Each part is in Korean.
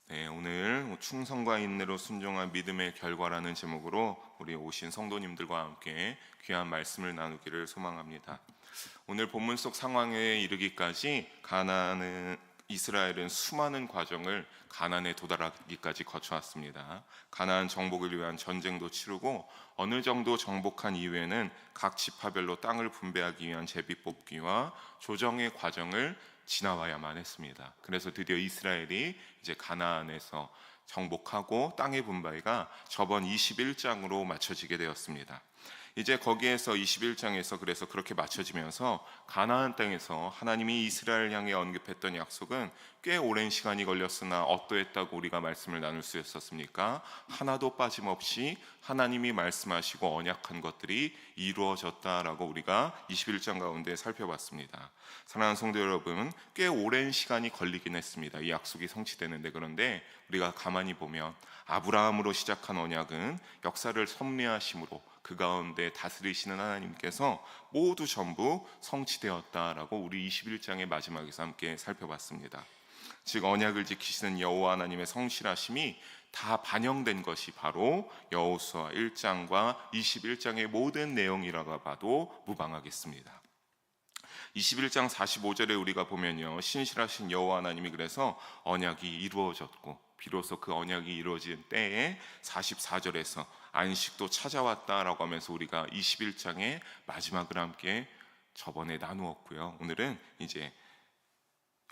네, 오늘 충성과 인내로 순종한 믿음의 결과라는 제목으로 우리 오신 성도님들과 함께 귀한 말씀을 나누기를 소망합니다. 오늘 본문 속 상황에 이르기까지 이스라엘은 수많은 과정을 가나안에 도달하기까지 거쳐왔습니다. 가나안 정복을 위한 전쟁도 치르고 어느 정도 정복한 이후에는 각 지파별로 땅을 분배하기 위한 제비 뽑기와 조정의 과정을 지나와야만 했습니다. 그래서 드디어 이스라엘이 이제 가나안에서 정복하고 땅의 분배가 저번 21장으로 맞춰지게 되었습니다. 이제 거기에서 21장에서 그래서 그렇게 맞춰지면서 가나안 땅에서 하나님이 이스라엘 향해 언급했던 약속은 꽤 오랜 시간이 걸렸으나 어떠했다고 우리가 말씀을 나눌 수 있었습니까? 하나도 빠짐없이 하나님이 말씀하시고 언약한 것들이 이루어졌다라고 우리가 21장 가운데 살펴봤습니다. 사랑하는 성도 여러분, 꽤 오랜 시간이 걸리긴 했습니다. 이 약속이 성취되는데, 그런데 우리가 가만히 보면 아브라함으로 시작한 언약은 역사를 섭리하심으로 그 가운데 다스리시는 하나님께서 모두 전부 성취되었다라고 우리 21장의 마지막에서 함께 살펴봤습니다. 즉 언약을 지키시는 여호와 하나님의 성실하심이 다 반영된 것이 바로 여호수아 1장과 21장의 모든 내용이라고 봐도 무방하겠습니다. 21장 45절에 우리가 보면요, 신실하신 여호와 하나님이 그래서 언약이 이루어졌고 비로소 그 언약이 이루어진 때에 44절에서 안식도 찾아왔다라고 하면서 우리가 21장의 마지막을 함께 저번에 나누었고요. 오늘은 이제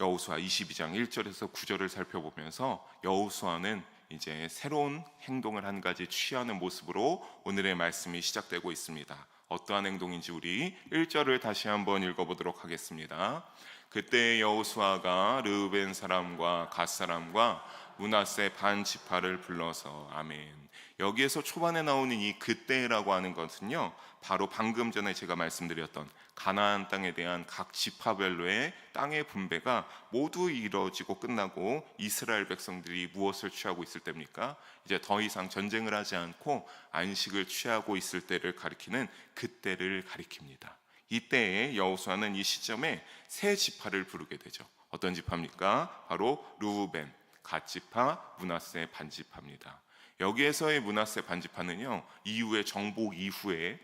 여호수아 22장 1절에서 9절을 살펴보면서 여호수아는 이제 새로운 행동을 한 가지 취하는 모습으로 오늘의 말씀이 시작되고 있습니다. 어떠한 행동인지 우리 1절을 다시 한번 읽어보도록 하겠습니다. 그때 여호수아가 르우벤 사람과 갓 사람과 므낫세 반 지파를 불러서, 아멘. 여기에서 초반에 나오는 이 그때라고 하는 것은요, 바로 방금 전에 제가 말씀드렸던 가나안 땅에 대한 각 지파별로의 땅의 분배가 모두 이루어지고 끝나고 이스라엘 백성들이 무엇을 취하고 있을 때입니까? 이제 더 이상 전쟁을 하지 않고 안식을 취하고 있을 때를 가리키는 그때를 가리킵니다. 이때에 여호수아는 이 시점에 세 지파를 부르게 되죠. 어떤 지파입니까? 바로 르우벤, 갓 지파, 므낫세 반 지파입니다. 여기에서의 므낫세 반 지파는요, 이후에 정복 이후에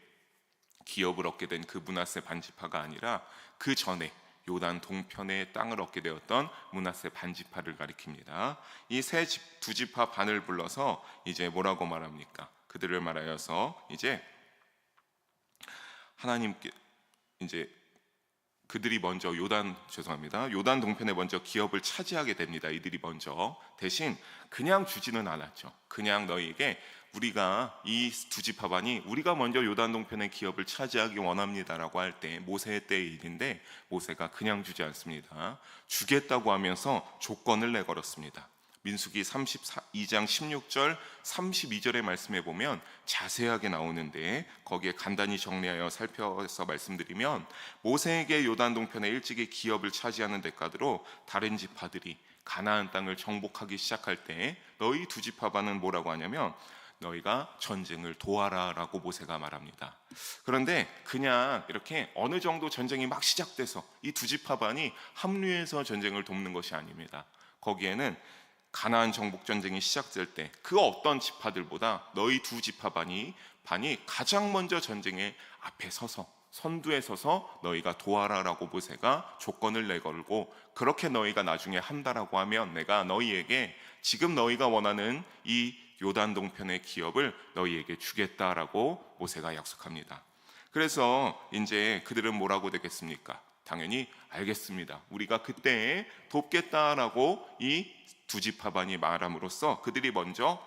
기업을 얻게 된 그 므낫세 반 지파가 아니라 그 전에 요단 동편의 땅을 얻게 되었던 므낫세 반 지파를 가리킵니다. 이 두 지파 반을 불러서 이제 뭐라고 말합니까? 그들을 말하여서 이제 하나님께 이제 그들이 먼저 요단 동편에 먼저 기업을 차지하게 됩니다. 이들이 먼저. 대신 그냥 주지는 않았죠. 그냥 너희에게 우리가 이 두 지파반이 우리가 먼저 요단 동편의 기업을 차지하기 원합니다라고 할 때 모세의 때의 일인데, 모세가 그냥 주지 않습니다. 주겠다고 하면서 조건을 내걸었습니다. 민수기 32장 16절 32절의 말씀에 보면 자세하게 나오는데, 거기에 간단히 정리하여 살펴서 말씀드리면, 모세에게 요단 동편에 일찍이 기업을 차지하는 대가로 다른 지파들이 가나안 땅을 정복하기 시작할 때 너희 두 지파반은 뭐라고 하냐면 너희가 전쟁을 도와라 라고 모세가 말합니다. 그런데 그냥 이렇게 어느 정도 전쟁이 막 시작돼서 이 두 지파반이 합류해서 전쟁을 돕는 것이 아닙니다. 거기에는 가나안 정복 전쟁이 시작될 때 그 어떤 지파들보다 너희 두 지파반이 가장 먼저 전쟁의 앞에 서서 선두에 서서 너희가 도와라라고 모세가 조건을 내걸고, 그렇게 너희가 나중에 한다라고 하면 내가 너희에게 지금 너희가 원하는 이 요단 동편의 기업을 너희에게 주겠다라고 모세가 약속합니다. 그래서 이제 그들은 뭐라고 되겠습니까? 당연히 알겠습니다. 우리가 그때 돕겠다라고 이 두 지파반이 말함으로써 그들이 먼저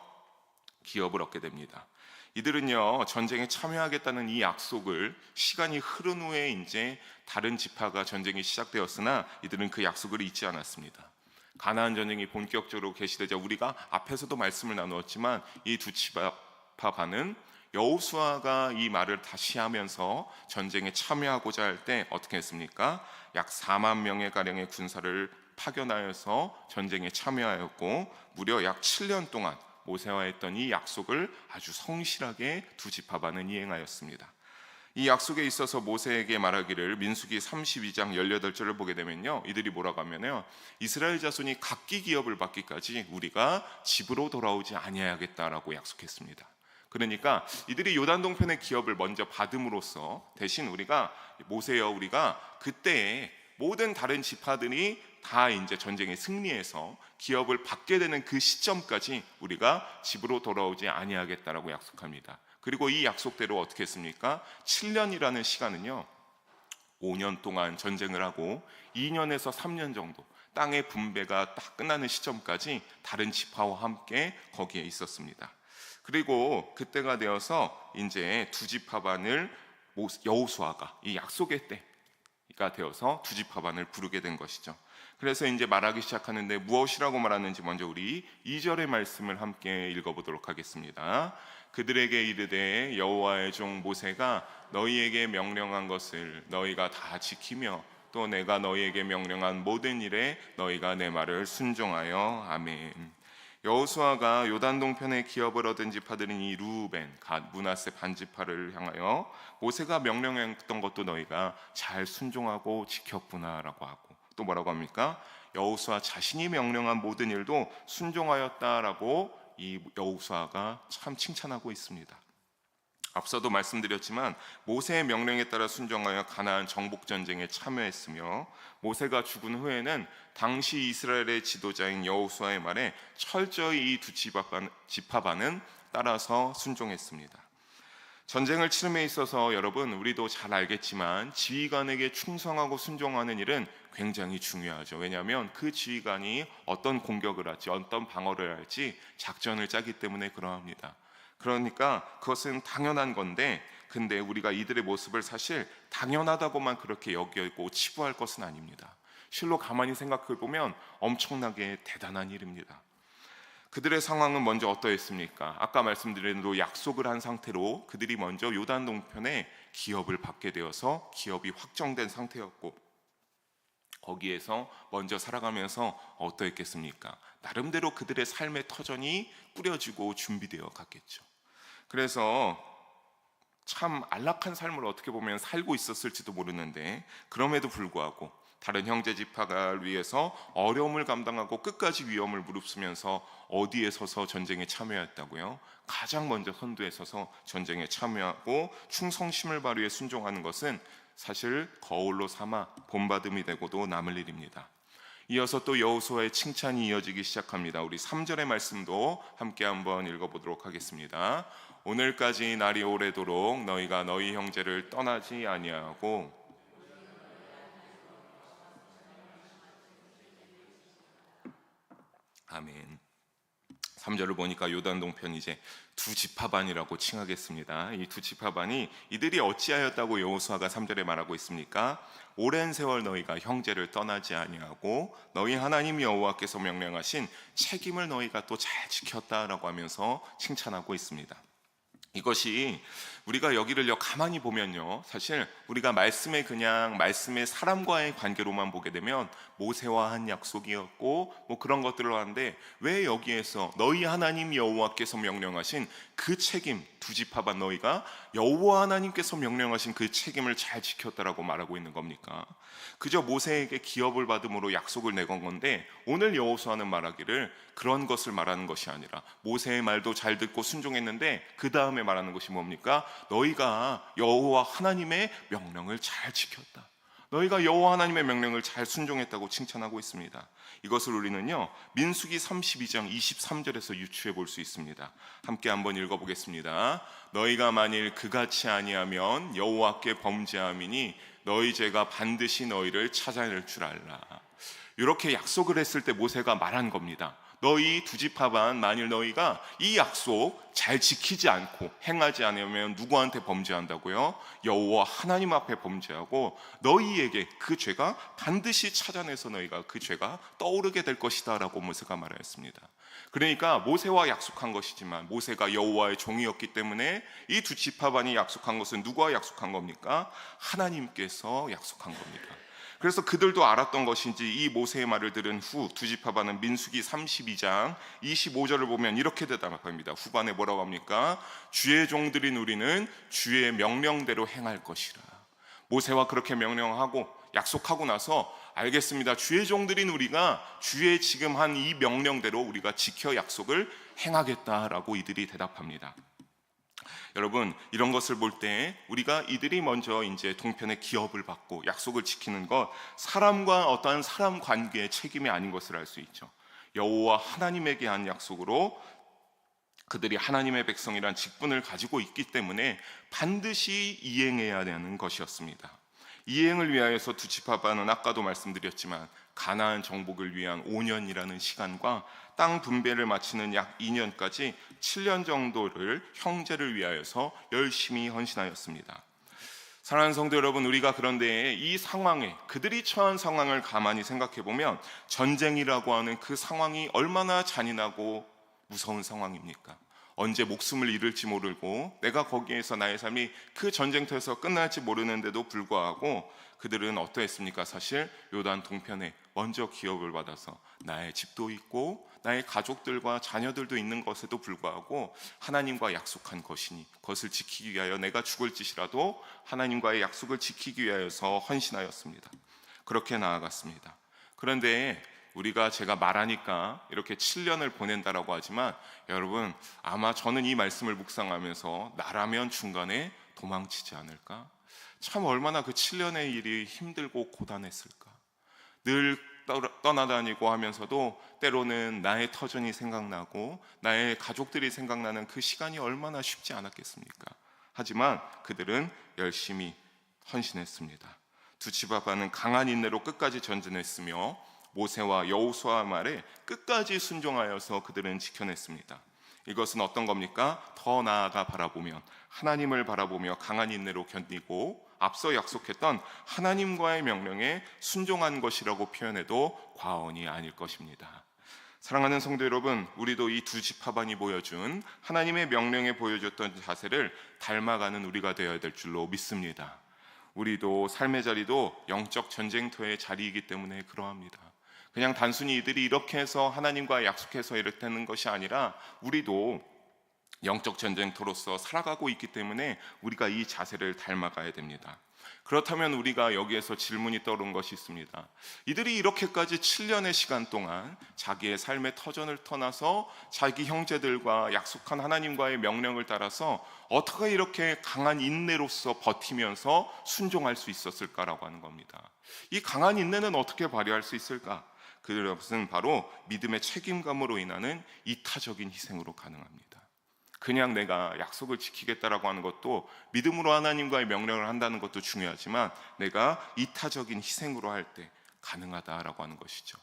기업을 얻게 됩니다. 이들은요, 전쟁에 참여하겠다는 이 약속을 시간이 흐른 후에 이제 다른 지파가 전쟁이 시작되었으나 이들은 그 약속을 잊지 않았습니다. 가나안 전쟁이 본격적으로 개시되자 우리가 앞에서도 말씀을 나누었지만 이 두 지파반은 여호수아가 이 말을 다시 하면서 전쟁에 참여하고자 할 때 어떻게 했습니까? 약 4만 명의 가량의 군사를 파견하여서 전쟁에 참여하였고, 무려 약 7년 동안 모세와 했던 이 약속을 아주 성실하게 두 지파반은 이행하였습니다. 이 약속에 있어서 모세에게 말하기를 민수기 32장 18절을 보게 되면요, 이들이 뭐라고 하면요, 이스라엘 자손이 각기 기업을 받기까지 우리가 집으로 돌아오지 아니하겠다라고 약속했습니다. 그러니까 이들이 요단 동편의 기업을 먼저 받음으로써 대신 우리가 모세여, 우리가 그때에 모든 다른 지파들이 다 이제 전쟁에 승리해서 기업을 받게 되는 그 시점까지 우리가 집으로 돌아오지 아니하겠다라고 약속합니다. 그리고 이 약속대로 어떻게 했습니까? 7년이라는 시간은요, 5년 동안 전쟁을 하고 2년에서 3년 정도 땅의 분배가 딱 끝나는 시점까지 다른 지파와 함께 거기에 있었습니다. 그리고 그때가 되어서 이제 두 지파반을 여호수아가 이 약속의 때가 되어서 두 지파반을 부르게 된 것이죠. 그래서 이제 말하기 시작하는데 무엇이라고 말하는지 먼저 우리 2절의 말씀을 함께 읽어보도록 하겠습니다. 그들에게 이르되 여호와의 종 모세가 너희에게 명령한 것을 너희가 다 지키며 또 내가 너희에게 명령한 모든 일에 너희가 내 말을 순종하여 아멘. 여호수아가 요단 동편의 기업을 얻은 지파들인 이 루벤, 갓, 므낫세 반지파를 향하여 모세가 명령했던 것도 너희가 잘 순종하고 지켰구나라고 하고, 또 뭐라고 합니까? 여호수아 자신이 명령한 모든 일도 순종하였다라고 이 여호수아가 참 칭찬하고 있습니다. 앞서도 말씀드렸지만 모세의 명령에 따라 순종하여 가나안 정복 전쟁에 참여했으며, 모세가 죽은 후에는 당시 이스라엘의 지도자인 여호수아의 말에 철저히 이 두 지파반은 따라서 순종했습니다. 전쟁을 치름에 있어서 여러분, 우리도 잘 알겠지만 지휘관에게 충성하고 순종하는 일은 굉장히 중요하죠. 왜냐하면 그 지휘관이 어떤 공격을 할지 어떤 방어를 할지 작전을 짜기 때문에 그러합니다. 그러니까 그것은 당연한 건데, 근데 우리가 이들의 모습을 사실 당연하다고만 그렇게 여기고 치부할 것은 아닙니다. 실로 가만히 생각해 보면 엄청나게 대단한 일입니다. 그들의 상황은 먼저 어떠했습니까? 아까 말씀드린 대로 약속을 한 상태로 그들이 먼저 요단 동편에 기업을 받게 되어서 기업이 확정된 상태였고, 거기에서 먼저 살아가면서 어떠했겠습니까? 나름대로 그들의 삶의 터전이 꾸려지고 준비되어 갔겠죠. 그래서 참 안락한 삶을 어떻게 보면 살고 있었을지도 모르는데, 그럼에도 불구하고 다른 형제 지파를 위해서 어려움을 감당하고 끝까지 위험을 무릅쓰면서 어디에 서서 전쟁에 참여했다고요? 가장 먼저 선두에 서서 전쟁에 참여하고 충성심을 발휘해 순종하는 것은 사실 거울로 삼아 본받음이 되고도 남을 일입니다. 이어서 또 여호수아의 칭찬이 이어지기 시작합니다. 우리 3절의 말씀도 함께 한번 읽어보도록 하겠습니다. 오늘까지 날이 오래도록 너희가 너희 형제를 떠나지 아니하고, 아멘. 3절을 보니까 요단 동편 이제 두 지파반이라고 칭하겠습니다. 이 두 지파반이 이들이 어찌하였다고 여호수아가 3절에 말하고 있습니까? 오랜 세월 너희가 형제를 떠나지 아니하고 너희 하나님 여호와께서 명령하신 책임을 너희가 또 잘 지켰다라고 하면서 칭찬하고 있습니다. 이것이 우리가 여기를 가만히 보면요, 사실 우리가 말씀의 사람과의 관계로만 보게 되면 모세와 한 약속이었고 뭐 그런 것들을 하는데, 왜 여기에서 너희 하나님 여호와께서 명령하신 그 책임, 두 지파반 너희가 여호와 하나님께서 명령하신 그 책임을 잘 지켰다라고 말하고 있는 겁니까? 그저 모세에게 기업을 받음으로 약속을 내건 건데, 오늘 여호수아는 말하기를 그런 것을 말하는 것이 아니라 모세의 말도 잘 듣고 순종했는데 그 다음에 말하는 것이 뭡니까? 너희가 여호와 하나님의 명령을 잘 지켰다, 너희가 여호와 하나님의 명령을 잘 순종했다고 칭찬하고 있습니다. 이것을 우리는요 민수기 32장 23절에서 유추해 볼 수 있습니다. 함께 한번 읽어보겠습니다. 너희가 만일 그같이 아니하면 여호와께 범죄함이니 너희 죄가 반드시 너희를 찾아낼 줄 알라. 이렇게 약속을 했을 때 모세가 말한 겁니다. 너희 두 지파반, 만일 너희가 이 약속 잘 지키지 않고 행하지 않으면 누구한테 범죄한다고요? 여호와 하나님 앞에 범죄하고 너희에게 그 죄가 반드시 찾아내서 너희가 그 죄가 떠오르게 될 것이다 라고 모세가 말하였습니다. 그러니까 모세와 약속한 것이지만 모세가 여호와의 종이었기 때문에 이 두 지파반이 약속한 것은 누구와 약속한 겁니까? 하나님께서 약속한 겁니다. 그래서 그들도 알았던 것인지 이 모세의 말을 들은 후 두 지파반은 민수기 32장 25절을 보면 이렇게 대답합니다. 후반에 뭐라고 합니까? 주의 종들인 우리는 주의 명령대로 행할 것이라. 모세와 그렇게 명령하고 약속하고 나서 알겠습니다. 주의 종들인 우리가 주의 지금 한 이 명령대로 우리가 지켜 약속을 행하겠다라고 이들이 대답합니다. 여러분, 이런 것을 볼 때 우리가 이들이 먼저 이제 동편의 기업을 받고 약속을 지키는 것, 사람과 어떠한 사람 관계의 책임이 아닌 것을 알 수 있죠. 여호와 하나님에게 한 약속으로 그들이 하나님의 백성이란 직분을 가지고 있기 때문에 반드시 이행해야 하는 것이었습니다. 이행을 위하여서 두 지파반은 아까도 말씀드렸지만 가나안 정복을 위한 5년이라는 시간과 땅 분배를 마치는 약 2년까지 7년 정도를 형제를 위하여서 열심히 헌신하였습니다. 사랑하는 성도 여러분, 우리가 그런데 이 상황에, 그들이 처한 상황을 가만히 생각해 보면 전쟁이라고 하는 그 상황이 얼마나 잔인하고 무서운 상황입니까? 언제 목숨을 잃을지 모르고 내가 거기에서 나의 삶이 그 전쟁터에서 끝날지 모르는데도 불구하고 그들은 어떠했습니까? 사실 요단 동편에 먼저 기업을 받아서 나의 집도 있고 나의 가족들과 자녀들도 있는 것에도 불구하고 하나님과 약속한 것이니 그것을 지키기 위하여 내가 죽을지라도 하나님과의 약속을 지키기 위하여서 헌신하였습니다. 그렇게 나아갔습니다. 그런데 우리가 제가 말하니까 이렇게 7년을 보낸다라고 하지만 여러분, 아마 저는 이 말씀을 묵상하면서 나라면 중간에 도망치지 않을까? 참 얼마나 그 7년의 일이 힘들고 고단했을까? 늘 떠나다니고 하면서도 때로는 나의 터전이 생각나고 나의 가족들이 생각나는 그 시간이 얼마나 쉽지 않았겠습니까? 하지만 그들은 열심히 헌신했습니다. 두 지파반은 강한 인내로 끝까지 전진했으며 모세와 여호수아 말에 끝까지 순종하여서 그들은 지켜냈습니다. 이것은 어떤 겁니까? 더 나아가 바라보면 하나님을 바라보며 강한 인내로 견디고 앞서 약속했던 하나님과의 명령에 순종한 것이라고 표현해도 과언이 아닐 것입니다. 사랑하는 성도 여러분, 우리도 이 두 지파반이 보여준 하나님의 명령에 보여줬던 자세를 닮아가는 우리가 되어야 될 줄로 믿습니다. 우리도 삶의 자리도 영적 전쟁터의 자리이기 때문에 그러합니다. 그냥 단순히 이들이 이렇게 해서 하나님과 약속해서 이렇다는 것이 아니라 우리도 영적 전쟁터로서 살아가고 있기 때문에 우리가 이 자세를 닮아가야 됩니다. 그렇다면 우리가 여기에서 질문이 떠오른 것이 있습니다. 이들이 이렇게까지 7년의 시간 동안 자기의 삶의 터전을 떠나서 자기 형제들과 약속한 하나님과의 명령을 따라서 어떻게 이렇게 강한 인내로서 버티면서 순종할 수 있었을까라고 하는 겁니다. 이 강한 인내는 어떻게 발휘할 수 있을까? 그것은 바로 믿음의 책임감으로 인하는 이타적인 희생으로 가능합니다. 그냥 내가 약속을 지키겠다라고 하는 것도 믿음으로 하나님과의 명령을 한다는 것도 중요하지만 내가 이타적인 희생으로 할 때 가능하다라고 하는 것이죠.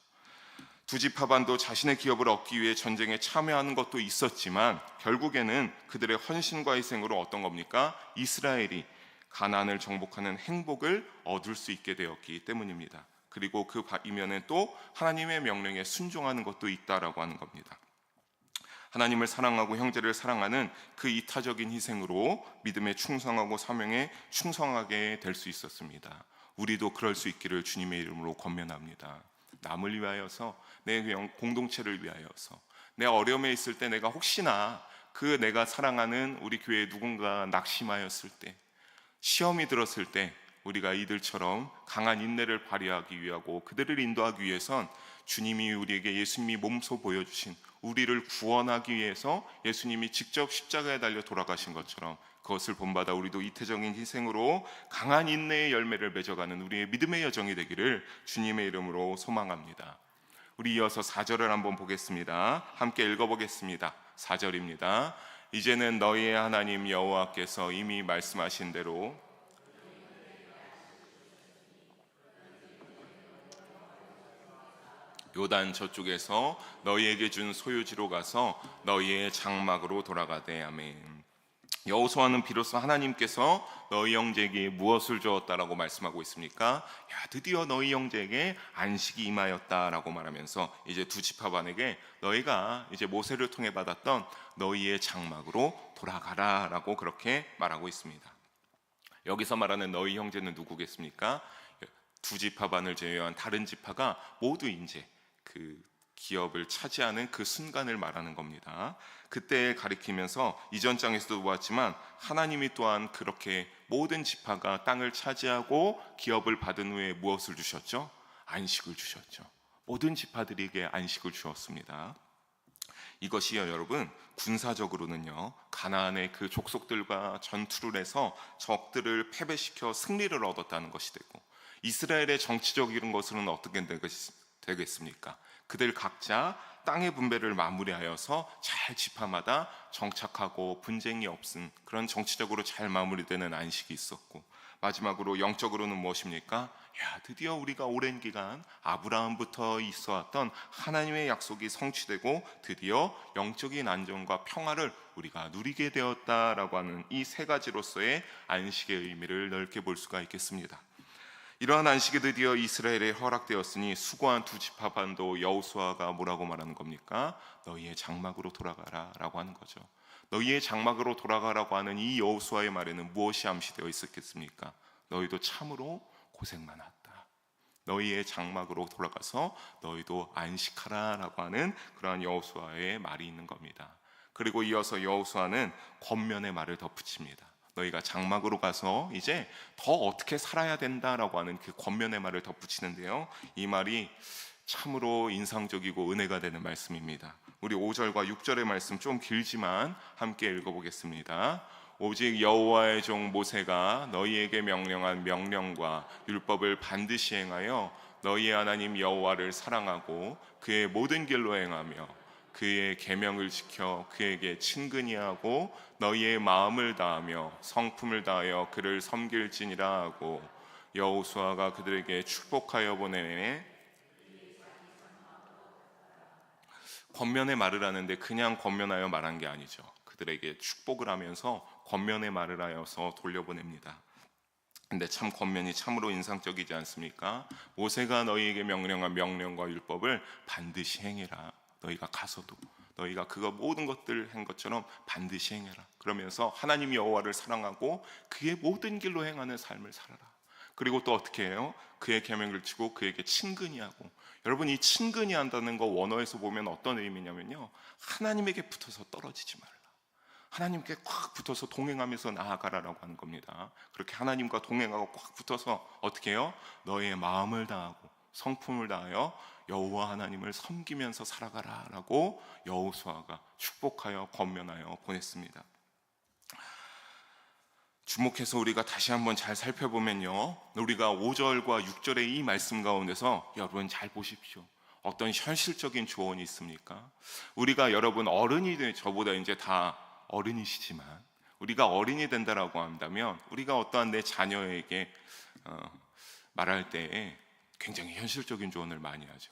두 지파반도 자신의 기업을 얻기 위해 전쟁에 참여하는 것도 있었지만 결국에는 그들의 헌신과 희생으로 어떤 겁니까? 이스라엘이 가나안을 정복하는 행복을 얻을 수 있게 되었기 때문입니다. 그리고 그 이면에 또 하나님의 명령에 순종하는 것도 있다라고 하는 겁니다. 하나님을 사랑하고 형제를 사랑하는 그 이타적인 희생으로 믿음에 충성하고 사명에 충성하게 될 수 있었습니다. 우리도 그럴 수 있기를 주님의 이름으로 권면합니다. 남을 위하여서, 내 공동체를 위하여서, 내 어려움에 있을 때 내가 혹시나 그 내가 사랑하는 우리 교회에 누군가 낙심하였을 때, 시험이 들었을 때 우리가 이들처럼 강한 인내를 발휘하기 위하고 그들을 인도하기 위해선 주님이 우리에게 예수님이 몸소 보여주신 우리를 구원하기 위해서 예수님이 직접 십자가에 달려 돌아가신 것처럼 그것을 본받아 우리도 이태적인 희생으로 강한 인내의 열매를 맺어가는 우리의 믿음의 여정이 되기를 주님의 이름으로 소망합니다. 우리 이어서 4절을 한번 보겠습니다. 함께 읽어보겠습니다. 4절입니다. 이제는 너희의 하나님 여호와께서 이미 말씀하신 대로 요단 저쪽에서 너희에게 준 소유지로 가서 너희의 장막으로 돌아가되. 아멘. 여호수아는 비로소 하나님께서 너희 형제에게 무엇을 주었다라고 말씀하고 있습니까? 드디어 너희 형제에게 안식이 임하였다라고 말하면서 이제 두 지파반에게 너희가 이제 모세를 통해 받았던 너희의 장막으로 돌아가라라고 그렇게 말하고 있습니다. 여기서 말하는 너희 형제는 누구겠습니까? 두 지파 반을 제외한 다른 지파가 모두 이제 그 기업을 차지하는 그 순간을 말하는 겁니다. 그때 가리키면서 이전 장에서도 보았지만 하나님이 또한 그렇게 모든 지파가 땅을 차지하고 기업을 받은 후에 무엇을 주셨죠? 안식을 주셨죠. 모든 지파들에게 안식을 주었습니다. 이것이요 여러분, 군사적으로는요 가나안의 그 족속들과 전투를 해서 적들을 패배시켜 승리를 얻었다는 것이 되고, 이스라엘의 정치적인 것으로는 어떻게 되겠습니까? 그들 각자 땅의 분배를 마무리하여서 잘 지파마다 정착하고 분쟁이 없은 그런 정치적으로 잘 마무리되는 안식이 있었고, 마지막으로 영적으로는 무엇입니까? 드디어 우리가 오랜 기간 아브라함부터 있어왔던 하나님의 약속이 성취되고 드디어 영적인 안정과 평화를 우리가 누리게 되었다라고 하는 이 세 가지로서의 안식의 의미를 넓게 볼 수가 있겠습니다. 이러한 안식이 드디어 이스라엘에 허락되었으니 수고한 두 지파 반도 여호수아가 뭐라고 말하는 겁니까? 너희의 장막으로 돌아가라 라고 하는 거죠. 너희의 장막으로 돌아가라고 하는 이 여호수아의 말에는 무엇이 암시되어 있었겠습니까? 너희도 참으로 고생 많았다. 너희의 장막으로 돌아가서 너희도 안식하라 라고 하는 그러한 여호수아의 말이 있는 겁니다. 그리고 이어서 여호수아는 권면의 말을 덧붙입니다. 너희가 장막으로 가서 이제 더 어떻게 살아야 된다라고 하는 그 권면의 말을 덧붙이는데요, 이 말이 참으로 인상적이고 은혜가 되는 말씀입니다. 우리 5절과 6절의 말씀 좀 길지만 함께 읽어보겠습니다. 오직 여호와의 종 모세가 너희에게 명령한 명령과 율법을 반드시 행하여 너희의 하나님 여호와를 사랑하고 그의 모든 길로 행하며 그의 계명을 지켜 그에게 친근히 하고 너희의 마음을 다하며 성품을 다하여 그를 섬길지니라 하고, 여호수아가 그들에게 축복하여 보내네. 권면의 말을 하는데 그냥 권면하여 말한 게 아니죠. 그들에게 축복을 하면서 권면의 말을 하여서 돌려보냅니다. 근데 참 권면이 참으로 인상적이지 않습니까? 모세가 너희에게 명령한 명령과 율법을 반드시 행해라. 너희가 가서도 너희가 그거 모든 것들 한 것처럼 반드시 행해라. 그러면서 하나님 여호와를 사랑하고 그의 모든 길로 행하는 삶을 살아라. 그리고 또 어떻게 해요? 그의 계명을 지고 그에게 친근히 하고. 여러분, 이 친근히 한다는 거 원어에서 보면 어떤 의미냐면요, 하나님에게 붙어서 떨어지지 말라. 하나님께 꽉 붙어서 동행하면서 나아가라라고 하는 겁니다. 그렇게 하나님과 동행하고 꽉 붙어서 어떻게 해요? 너의 마음을 다하고 성품을 다하여 여호와 하나님을 섬기면서 살아가라라고 여호수아가 축복하여 권면하여 보냈습니다. 주목해서 우리가 다시 한번 잘 살펴보면요, 우리가 5절과 6절의 이 말씀 가운데서 여러분 잘 보십시오. 어떤 현실적인 조언이 있습니까? 우리가 여러분 어른이 돼, 저보다 이제 다 어른이시지만 우리가 어른이 된다라고 한다면 우리가 어떠한 내 자녀에게 말할 때에 굉장히 현실적인 조언을 많이 하죠.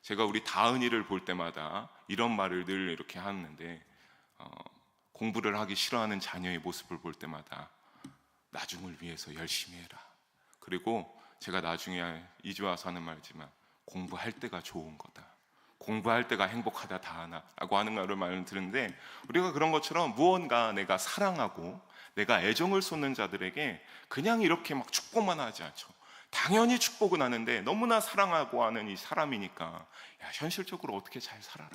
제가 우리 다은이를 볼 때마다 이런 말을 늘 이렇게 하는데, 공부를 하기 싫어하는 자녀의 모습을 볼 때마다 나중을 위해서 열심히 해라. 그리고 제가 나중에 이제 와서 하는 말이지만 공부할 때가 좋은 거다. 공부할 때가 행복하다 다하나 라고 하는 말을 듣는데, 우리가 그런 것처럼 무언가 내가 사랑하고 내가 애정을 쏟는 자들에게 그냥 이렇게 막 축복만 하지 않죠. 당연히 축복은 하는데 너무나 사랑하고 하는 이 사람이니까 현실적으로 어떻게 잘 살아라.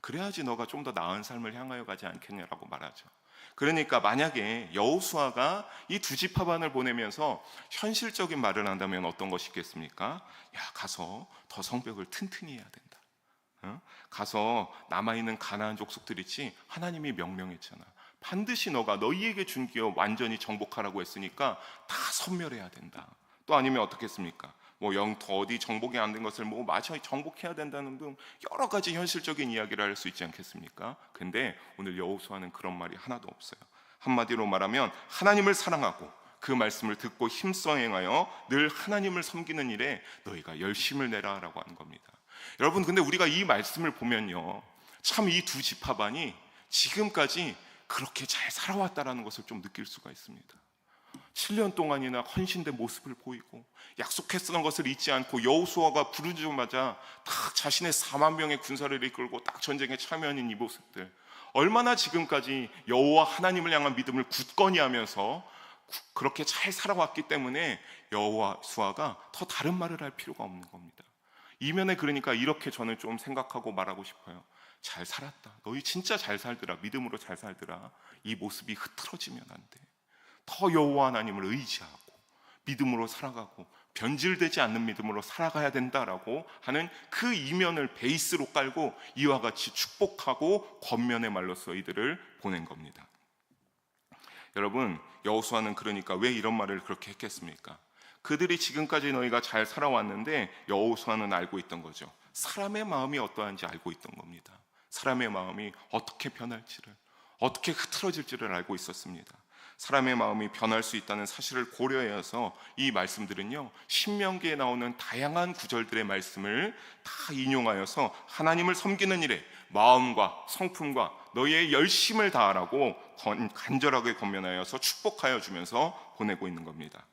그래야지 너가 좀 더 나은 삶을 향하여 가지 않겠냐라고 말하죠. 그러니까 만약에 여호수아가 이 두 지파반을 보내면서 현실적인 말을 한다면 어떤 것이 있겠습니까? 가서 더 성벽을 튼튼히 해야 된다. 가서 남아있는 가나안 족속들 있지, 하나님이 명령했잖아. 반드시 너가 너희에게 준 기업 완전히 정복하라고 했으니까 다 섬멸해야 된다. 또 아니면 어떻겠습니까? 어디 정복이 안 된 것을 마저 정복해야 된다는 등 여러 가지 현실적인 이야기를 할 수 있지 않겠습니까? 근데 오늘 여호수아는 그런 말이 하나도 없어요. 한마디로 말하면 하나님을 사랑하고 그 말씀을 듣고 힘써 행하여 늘 하나님을 섬기는 일에 너희가 열심을 내라라고 하는 겁니다. 여러분, 근데 우리가 이 말씀을 보면요, 참 이 두 지파반이 지금까지 그렇게 잘 살아왔다라는 것을 좀 느낄 수가 있습니다. 7년 동안이나 헌신된 모습을 보이고 약속했던 것을 잊지 않고 여호수아가 부르자마자 딱 자신의 4만 명의 군사를 이끌고 딱 전쟁에 참여하는 이 모습들, 얼마나 지금까지 여호와 하나님을 향한 믿음을 굳건히 하면서 그렇게 잘 살아왔기 때문에 여호수아가 더 다른 말을 할 필요가 없는 겁니다. 이면에 그러니까 이렇게 저는 좀 생각하고 말하고 싶어요. 잘 살았다. 너희 진짜 잘 살더라. 믿음으로 잘 살더라. 이 모습이 흐트러지면 안 돼. 더 여호와 하나님을 의지하고 믿음으로 살아가고 변질되지 않는 믿음으로 살아가야 된다라고 하는 그 이면을 베이스로 깔고 이와 같이 축복하고 권면의 말로써 이들을 보낸 겁니다. 여러분, 여호수아는 그러니까 왜 이런 말을 그렇게 했겠습니까? 그들이 지금까지 너희가 잘 살아왔는데 여호수아는 알고 있던 거죠. 사람의 마음이 어떠한지 알고 있던 겁니다. 사람의 마음이 어떻게 변할지를, 어떻게 흐트러질지를 알고 있었습니다. 사람의 마음이 변할 수 있다는 사실을 고려해서 이 말씀들은요, 신명기에 나오는 다양한 구절들의 말씀을 다 인용하여서 하나님을 섬기는 일에 마음과 성품과 너희의 열심을 다하라고 간절하게 권면하여서 축복하여 주면서 보내고 있는 겁니다.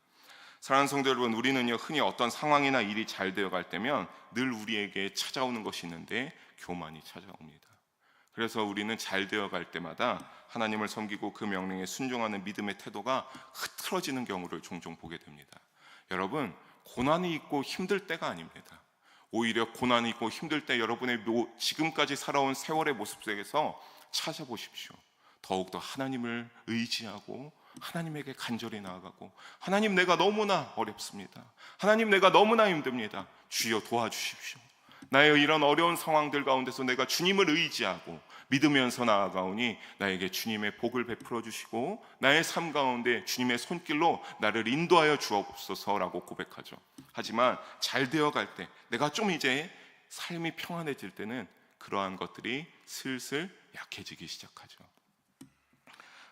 사랑하는 성도 여러분, 우리는요 흔히 어떤 상황이나 일이 잘 되어갈 때면 늘 우리에게 찾아오는 것이 있는데 교만이 찾아옵니다. 그래서 우리는 잘 되어갈 때마다 하나님을 섬기고 그 명령에 순종하는 믿음의 태도가 흐트러지는 경우를 종종 보게 됩니다. 여러분, 고난이 있고 힘들 때가 아닙니다. 오히려 고난이 있고 힘들 때 여러분의 지금까지 살아온 세월의 모습 속에서 찾아보십시오. 더욱더 하나님을 의지하고 하나님에게 간절히 나아가고, 하나님 내가 너무나 어렵습니다. 하나님 내가 너무나 힘듭니다. 주여 도와주십시오. 나의 이런 어려운 상황들 가운데서 내가 주님을 의지하고 믿으면서 나아가오니 나에게 주님의 복을 베풀어 주시고 나의 삶 가운데 주님의 손길로 나를 인도하여 주옵소서라고 고백하죠. 하지만 잘 되어갈 때, 내가 좀 이제 삶이 평안해질 때는 그러한 것들이 슬슬 약해지기 시작하죠.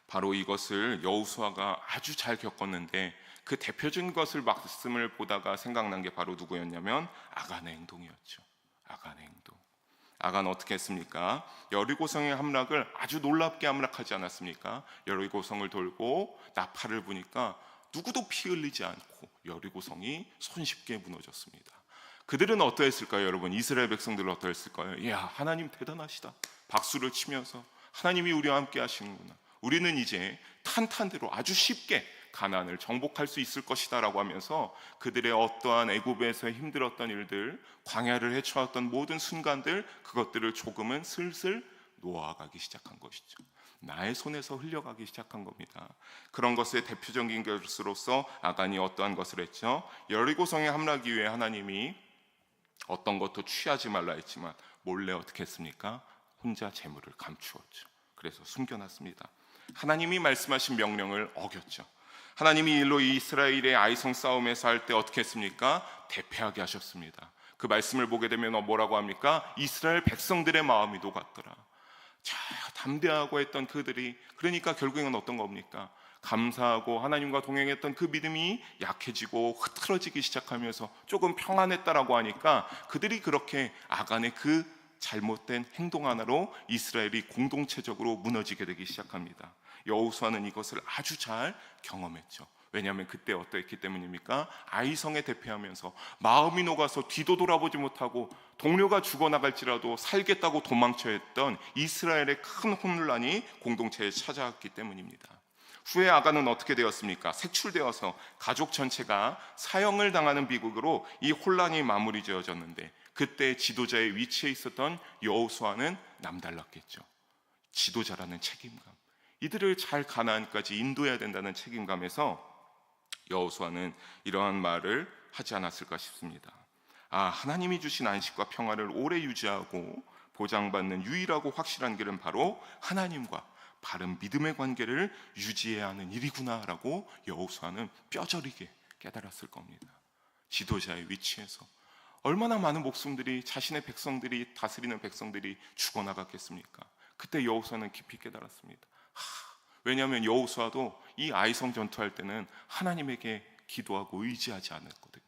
바로 이것을 여호수아가 아주 잘 겪었는데, 그 대표적인 것을 말씀을 보다가 생각난 게 바로 누구였냐면 아간의 행동이었죠. 아간의 행동. 아간 어떻게 했습니까? 여리고성의 함락을 아주 놀랍게 함락하지 않았습니까? 여리고성을 돌고 나팔을 부니까 누구도 피 흘리지 않고 여리고성이 손쉽게 무너졌습니다. 그들은 어떠했을까요, 여러분? 이스라엘 백성들은 어떠했을까요? 이야, 하나님 대단하시다. 박수를 치면서 하나님이 우리와 함께 하시는구나. 우리는 이제 탄탄대로 아주 쉽게 가나안을 정복할 수 있을 것이다 라고 하면서 그들의 어떠한 애굽에서 힘들었던 일들, 광야를 헤쳐왔던 모든 순간들, 그것들을 조금은 슬슬 놓아가기 시작한 것이죠. 나의 손에서 흘려가기 시작한 겁니다. 그런 것의 대표적인 것으로서 아간이 어떠한 것을 했죠? 여리고성에 함락이 위해 하나님이 어떤 것도 취하지 말라 했지만 몰래 어떻게 했습니까? 혼자 재물을 감추었죠. 그래서 숨겨놨습니다. 하나님이 말씀하신 명령을 어겼죠. 하나님이 일로 이스라엘의 아이성 싸움에서 할 때 어떻게 했습니까? 대패하게 하셨습니다. 그 말씀을 보게 되면 뭐라고 합니까? 이스라엘 백성들의 마음이 녹았더라. 자, 담대하고 했던 그들이, 그러니까 결국에는 어떤 겁니까? 감사하고 하나님과 동행했던 그 믿음이 약해지고 흐트러지기 시작하면서 조금 평안했다라고 하니까 그들이 그렇게 아간의 그 잘못된 행동 하나로 이스라엘이 공동체적으로 무너지게 되기 시작합니다. 여호수아는 이것을 아주 잘 경험했죠. 왜냐하면 그때 어떠했기 때문입니까? 아이성에 대표하면서 마음이 녹아서 뒤도 돌아보지 못하고 동료가 죽어나갈지라도 살겠다고 도망쳐야 했던 이스라엘의 큰 혼란이 공동체에 찾아왔기 때문입니다. 후에 아간은 어떻게 되었습니까? 색출되어서 가족 전체가 사형을 당하는 비극으로 이 혼란이 마무리 지어졌는데, 그때 지도자의 위치에 있었던 여호수아는 남달랐겠죠. 지도자라는 책임감, 이들을 잘 가나안까지 인도해야 된다는 책임감에서 여호수아는 이러한 말을 하지 않았을까 싶습니다. 하나님이 주신 안식과 평화를 오래 유지하고 보장받는 유일하고 확실한 길은 바로 하나님과 바른 믿음의 관계를 유지해야 하는 일이구나라고 여호수아는 뼈저리게 깨달았을 겁니다. 지도자의 위치에서 얼마나 많은 목숨들이, 자신의 백성들이, 다스리는 백성들이 죽어나갔겠습니까? 그때 여호수아는 깊이 깨달았습니다. 왜냐하면 여호수아도 이 아이성 전투할 때는 하나님에게 기도하고 의지하지 않았거든요.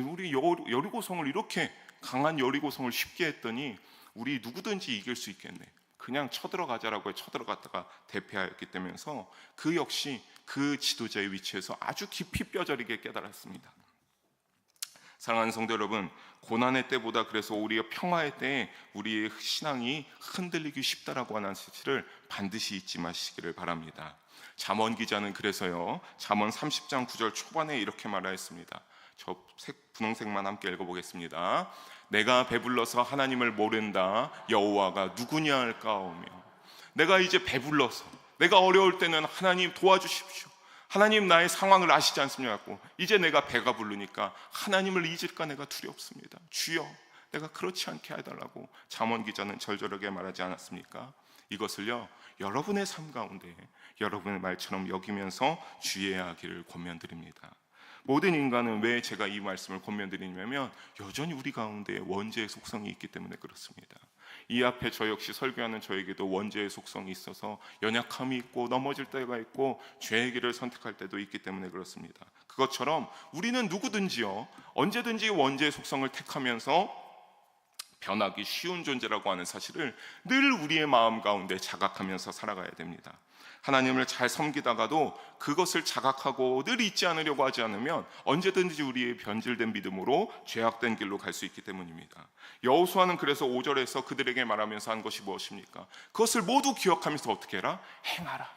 우리 여리고성을 이렇게 강한 여리고성을 쉽게 했더니 우리 누구든지 이길 수 있겠네. 그냥 쳐들어가자라고 쳐들어갔다가 대패하였기 때문에서 그 역시 그 지도자의 위치에서 아주 깊이 뼈저리게 깨달았습니다. 사랑하는 성도 여러분, 고난의 때보다 그래서 우리의 평화의 때에 우리의 신앙이 흔들리기 쉽다라고 하는 사실을 반드시 잊지 마시기를 바랍니다. 잠언 기자는 그래서요, 잠언 30장 9절 초반에 이렇게 말하였습니다. 저 분홍색만 함께 읽어보겠습니다. 내가 배불러서 하나님을 모른다. 여호와가 누구냐 할까오며. 내가 이제 배불러서, 내가 어려울 때는 하나님 도와주십시오, 하나님 나의 상황을 아시지 않습니까? 이제 내가 배가 부르니까 하나님을 잊을까 내가 두렵습니다. 주여, 내가 그렇지 않게 해달라고 잠언 기자는 절절하게 말하지 않았습니까? 이것을요, 여러분의 삶 가운데 여러분의 말처럼 여기면서 주의해야 하기를 권면드립니다. 모든 인간은 왜 제가 이 말씀을 권면드리냐면 여전히 우리 가운데 원죄의 속성이 있기 때문에 그렇습니다. 이 앞에 저 역시 설교하는 저에게도 원죄의 속성이 있어서 연약함이 있고 넘어질 때가 있고 죄의 길을 선택할 때도 있기 때문에 그렇습니다. 그것처럼 우리는 누구든지요, 언제든지 원죄의 속성을 택하면서 변하기 쉬운 존재라고 하는 사실을 늘 우리의 마음 가운데 자각하면서 살아가야 됩니다. 하나님을 잘 섬기다가도 그것을 자각하고 늘 잊지 않으려고 하지 않으면 언제든지 우리의 변질된 믿음으로 죄악된 길로 갈 수 있기 때문입니다. 여호수아는 그래서 5절에서 그들에게 말하면서 한 것이 무엇입니까? 그것을 모두 기억하면서 어떻게 해라? 행하라.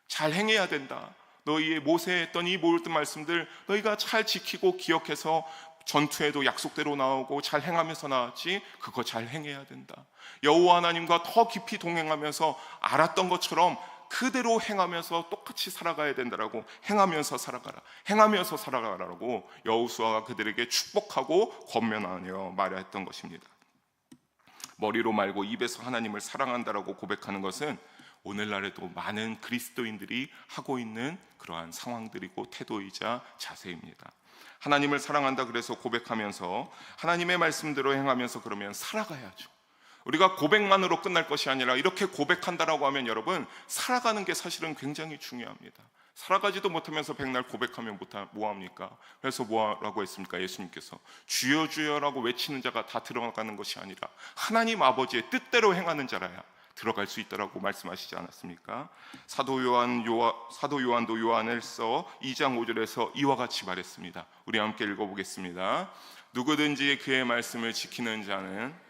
잘 행해야 된다. 너희의 모세에 했던 이 모든 말씀들 너희가 잘 지키고 기억해서 전투에도 약속대로 나오고 잘 행하면서 나왔지, 그거 잘 행해야 된다. 여호와 하나님과 더 깊이 동행하면서 알았던 것처럼 그대로 행하면서 똑같이 살아가야 된다라고, 행하면서 살아가라고 여호수아가 그들에게 축복하고 권면하며 말했던 것입니다. 머리로 말고 입에서 하나님을 사랑한다라고 고백하는 것은 오늘날에도 많은 그리스도인들이 하고 있는 그러한 상황들이고 태도이자 자세입니다. 하나님을 사랑한다 그래서 고백하면서 하나님의 말씀대로 행하면서 그러면 살아가야죠. 우리가 고백만으로 끝날 것이 아니라 이렇게 고백한다라고 하면 여러분, 살아가는 게 사실은 굉장히 중요합니다. 살아가지도 못하면서 백날 고백하면 뭐합니까? 그래서 뭐라고 했습니까? 예수님께서 주여 주여라고 외치는 자가 다 들어가는 것이 아니라 하나님 아버지의 뜻대로 행하는 자라야 들어갈 수 있다라고 말씀하시지 않았습니까? 사도 요한도 요한일서 2장 5절에서 이와 같이 말했습니다. 우리 함께 읽어보겠습니다. 누구든지 그의 말씀을 지키는 자는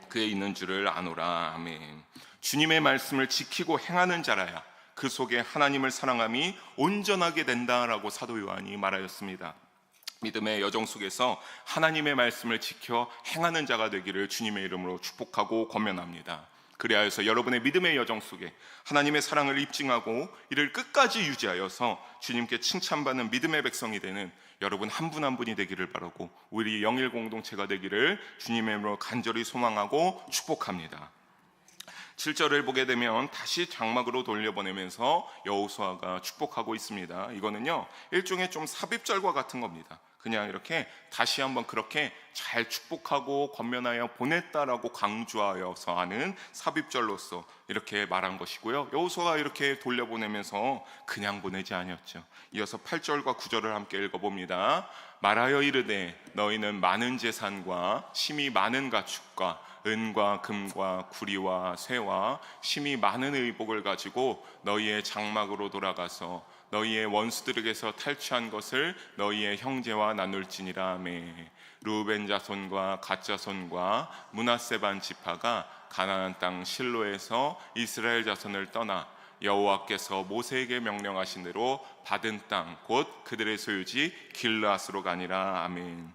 그에 있는 줄을 아노라. 아멘. 주님의 말씀을 지키고 행하는 자라야 그 속에 하나님을 사랑함이 온전하게 된다라고 사도 요한이 말하였습니다. 믿음의 여정 속에서 하나님의 말씀을 지켜 행하는 자가 되기를 주님의 이름으로 축복하고 권면합니다. 그리하여서 여러분의 믿음의 여정 속에 하나님의 사랑을 입증하고 이를 끝까지 유지하여서 주님께 칭찬받는 믿음의 백성이 되는 여러분 한 분 한 분이 되기를 바라고 우리 영일 공동체가 되기를 주님의 이름으로 간절히 소망하고 축복합니다. 7절을 보게 되면 다시 장막으로 돌려보내면서 여호수아가 축복하고 있습니다. 이거는요, 일종의 좀 삽입절과 같은 겁니다. 그냥 이렇게 다시 한번 그렇게 잘 축복하고 권면하여 보냈다라고 강조하여서 하는 삽입절로서 이렇게 말한 것이고요. 여호수아가 이렇게 돌려보내면서 그냥 보내지 아니었죠. 이어서 8절과 9절을 함께 읽어봅니다. 말하여 이르되 너희는 많은 재산과 심히 많은 가축과 은과 금과 구리와 쇠와 심히 많은 의복을 가지고 너희의 장막으로 돌아가서 너희의 원수들에게서 탈취한 것을 너희의 형제와 나눌지니라. 아멘. 루벤 자손과 갓 자손과 므낫세 반 지파가 가나안 땅 실로에서 이스라엘 자손을 떠나 여호와께서 모세에게 명령하신 대로 받은 땅 곧 그들의 소유지 길르앗으로 가니라. 아멘.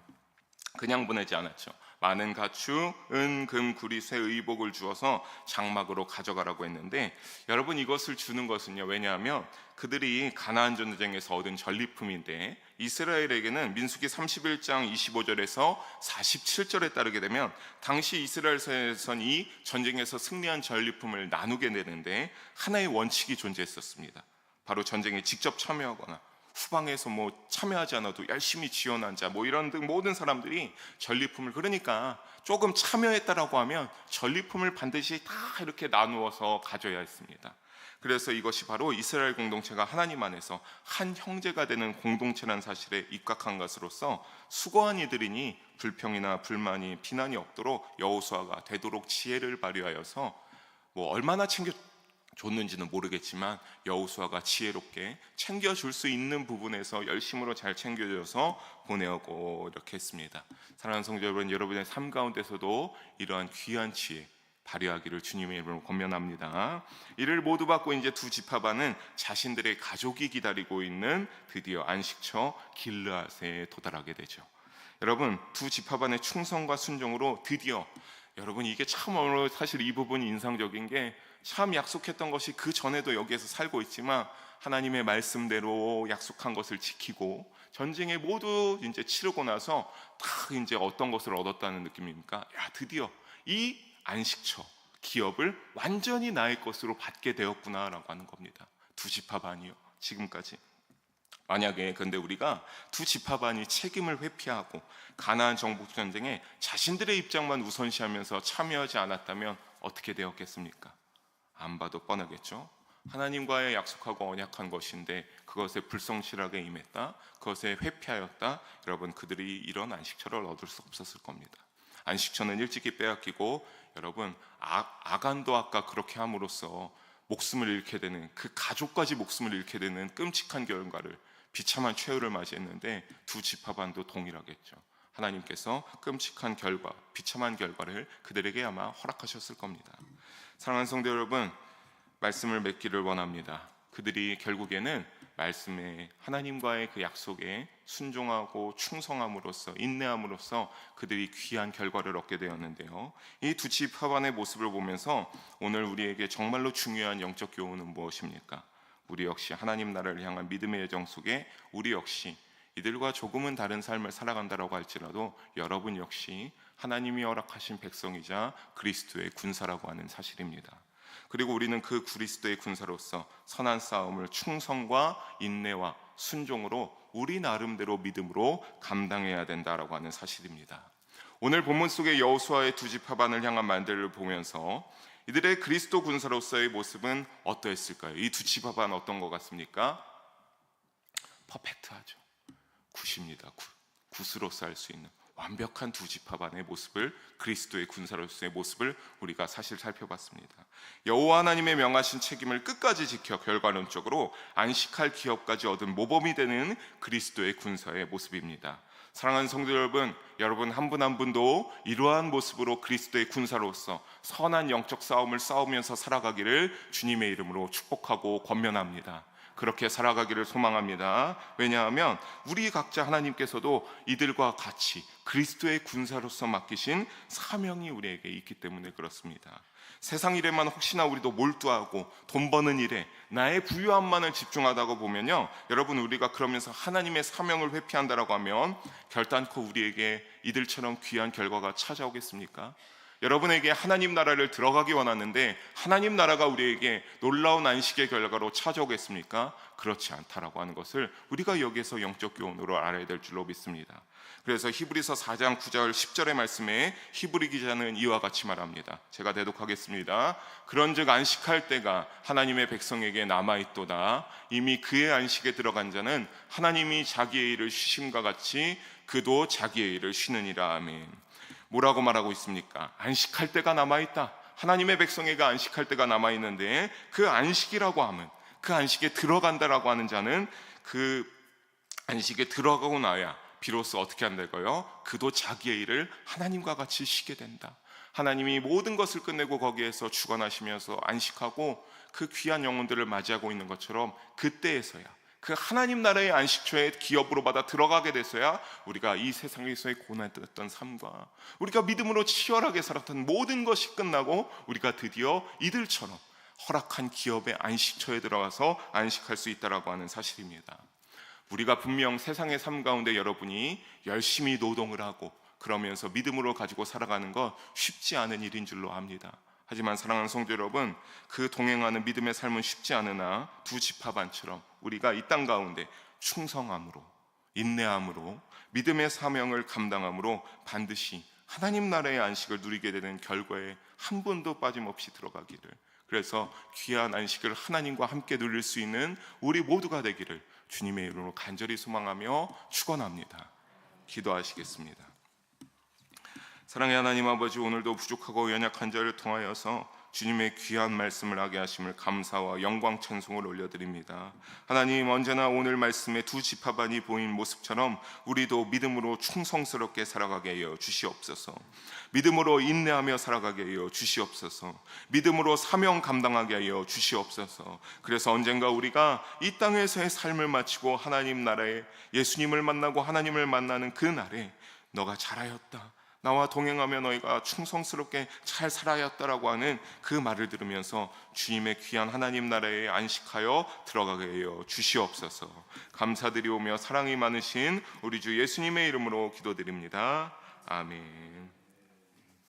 그냥 보내지 않았죠. 많은 가축, 은, 금, 구리, 쇠, 의복을 주어서 장막으로 가져가라고 했는데, 여러분 이것을 주는 것은요, 왜냐하면 그들이 가나안 전쟁에서 얻은 전리품인데 이스라엘에게는 민수기 31장 25절에서 47절에 따르게 되면 당시 이스라엘에서는 이 전쟁에서 승리한 전리품을 나누게 되는데 하나의 원칙이 존재했었습니다. 바로 전쟁에 직접 참여하거나 후방에서 참여하지 않아도 열심히 지원한 자 이런 등 모든 사람들이 전리품을, 그러니까 조금 참여했다라고 하면 전리품을 반드시 다 이렇게 나누어서 가져야 했습니다. 그래서 이것이 바로 이스라엘 공동체가 하나님 안에서 한 형제가 되는 공동체라는 사실에 입각한 것으로서 수고한 이들이니 불평이나 불만이 비난이 없도록 여호수아가 되도록 지혜를 발휘하여서 얼마나 줬는지는 모르겠지만 여호수아가 지혜롭게 챙겨줄 수 있는 부분에서 열심으로 잘 챙겨줘서 보내고 이렇게 했습니다. 사랑하는 성도 여러분, 여러분의 삶 가운데서도 이러한 귀한 지혜 발휘하기를 주님의 이름으로 권면합니다. 이를 모두 받고 이제 두 지파반은 자신들의 가족이 기다리고 있는 드디어 안식처 길르앗에 도달하게 되죠. 여러분, 두 지파반의 충성과 순종으로 드디어, 여러분 이게 참 사실 이 부분이 인상적인 게, 참 약속했던 것이 그 전에도 여기에서 살고 있지만 하나님의 말씀대로 약속한 것을 지키고 전쟁에 모두 이제 치르고 나서 다 이제 어떤 것을 얻었다는 느낌입니까? 야, 드디어 이 안식처 기업을 완전히 나의 것으로 받게 되었구나라고 하는 겁니다. 두 지파반이요, 지금까지. 만약에 근데 우리가 두 지파반이 책임을 회피하고 가나안 정복 전쟁에 자신들의 입장만 우선시하면서 참여하지 않았다면 어떻게 되었겠습니까? 안 봐도 뻔하겠죠. 하나님과의 약속하고 언약한 것인데 그것에 불성실하게 임했다, 그것에 회피하였다. 여러분, 그들이 이런 안식처를 얻을 수 없었을 겁니다. 안식처는 일찍이 빼앗기고, 여러분 아간도 아까 그렇게 함으로써 목숨을 잃게 되는, 그 가족까지 목숨을 잃게 되는 끔찍한 결과를, 비참한 최후를 맞이했는데 두 지파반도 동일하겠죠. 하나님께서 끔찍한 결과, 비참한 결과를 그들에게 아마 허락하셨을 겁니다. 사랑하는 성도 여러분, 말씀을 맺기를 원합니다. 그들이 결국에는 말씀에, 하나님과의 그 약속에 순종하고 충성함으로써, 인내함으로써 그들이 귀한 결과를 얻게 되었는데요. 이 두 지파반의 모습을 보면서 오늘 우리에게 정말로 중요한 영적 교훈은 무엇입니까? 우리 역시 하나님 나라를 향한 믿음의 여정 속에 우리 역시 이들과 조금은 다른 삶을 살아간다라고 할지라도 여러분 역시 하나님이 허락하신 백성이자 그리스도의 군사라고 하는 사실입니다. 그리고 우리는 그 그리스도의 군사로서 선한 싸움을 충성과 인내와 순종으로 우리 나름대로 믿음으로 감당해야 된다라고 하는 사실입니다. 오늘 본문 속의 여호수아의 두 지파반을 향한 말들을 보면서 이들의 그리스도 군사로서의 모습은 어떠했을까요? 이 두 지파반 어떤 것 같습니까? 퍼펙트하죠. 굿입니다. 굿으로서 할 수 있는 완벽한 두 지파반의 모습을, 그리스도의 군사로서의 모습을 우리가 사실 살펴봤습니다. 여호와 하나님의 명하신 책임을 끝까지 지켜 결과론적으로 안식할 기업까지 얻은 모범이 되는 그리스도의 군사의 모습입니다. 사랑하는 성도 여러분, 여러분 한 분 한 분도 이러한 모습으로 그리스도의 군사로서 선한 영적 싸움을 싸우면서 살아가기를 주님의 이름으로 축복하고 권면합니다. 그렇게 살아가기를 소망합니다. 왜냐하면 우리 각자 하나님께서도 이들과 같이 그리스도의 군사로서 맡기신 사명이 우리에게 있기 때문에 그렇습니다. 세상 일에만 혹시나 우리도 몰두하고 돈 버는 일에 나의 부유함만을 집중하다고 보면요, 여러분 우리가 그러면서 하나님의 사명을 회피한다라고 하면 결단코 우리에게 이들처럼 귀한 결과가 찾아오겠습니까? 여러분에게 하나님 나라를 들어가기 원하는데 하나님 나라가 우리에게 놀라운 안식의 결과로 찾아오겠습니까? 그렇지 않다라고 하는 것을 우리가 여기에서 영적 교훈으로 알아야 될 줄로 믿습니다. 그래서 히브리서 4장 9절 10절의 말씀에 히브리 기자는 이와 같이 말합니다. 제가 대독하겠습니다. 그런즉 안식할 때가 하나님의 백성에게 남아있도다. 이미 그의 안식에 들어간 자는 하나님이 자기의 일을 쉬심과 같이 그도 자기의 일을 쉬느니라. 아멘. 뭐라고 말하고 있습니까? 안식할 때가 남아있다. 하나님의 백성에게 안식할 때가 남아있는데 그 안식이라고 하면, 그 안식에 들어간다라고 하는 자는 그 안식에 들어가고 나야 비로소 어떻게 한다고요? 그도 자기의 일을 하나님과 같이 쉬게 된다. 하나님이 모든 것을 끝내고 거기에서 주관하시면서 안식하고 그 귀한 영혼들을 맞이하고 있는 것처럼 그때에서야, 그 하나님 나라의 안식처의 기업으로 받아 들어가게 돼서야 우리가 이 세상에서의 고난했던 삶과 우리가 믿음으로 치열하게 살았던 모든 것이 끝나고 우리가 드디어 이들처럼 허락한 기업의 안식처에 들어가서 안식할 수 있다라고 하는 사실입니다. 우리가 분명 세상의 삶 가운데 여러분이 열심히 노동을 하고 그러면서 믿음으로 가지고 살아가는 것 쉽지 않은 일인 줄로 압니다. 하지만 사랑하는 성도 여러분, 그 동행하는 믿음의 삶은 쉽지 않으나 두 지파반처럼 우리가 이 땅 가운데 충성함으로, 인내함으로, 믿음의 사명을 감당함으로 반드시 하나님 나라의 안식을 누리게 되는 결과에 한 분도 빠짐없이 들어가기를, 그래서 귀한 안식을 하나님과 함께 누릴 수 있는 우리 모두가 되기를 주님의 이름으로 간절히 소망하며 축원합니다. 기도하시겠습니다. 사랑의 하나님 아버지, 오늘도 부족하고 연약한 자를 통하여서 주님의 귀한 말씀을 하게 하심을 감사와 영광 찬송을 올려드립니다. 하나님, 언제나 오늘 말씀에 두 지파반이 보인 모습처럼 우리도 믿음으로 충성스럽게 살아가게 하여 주시옵소서. 믿음으로 인내하며 살아가게 하여 주시옵소서. 믿음으로 사명 감당하게 하여 주시옵소서. 그래서 언젠가 우리가 이 땅에서의 삶을 마치고 하나님 나라에 예수님을 만나고 하나님을 만나는 그 날에 너가 잘하였다, 나와 동행하며 너희가 충성스럽게 잘 살아야했다라고 하는 그 말을 들으면서 주님의 귀한 하나님 나라에 안식하여 들어가게 하여 주시옵소서. 감사드리오며 사랑이 많으신 우리 주 예수님의 이름으로 기도드립니다. 아멘.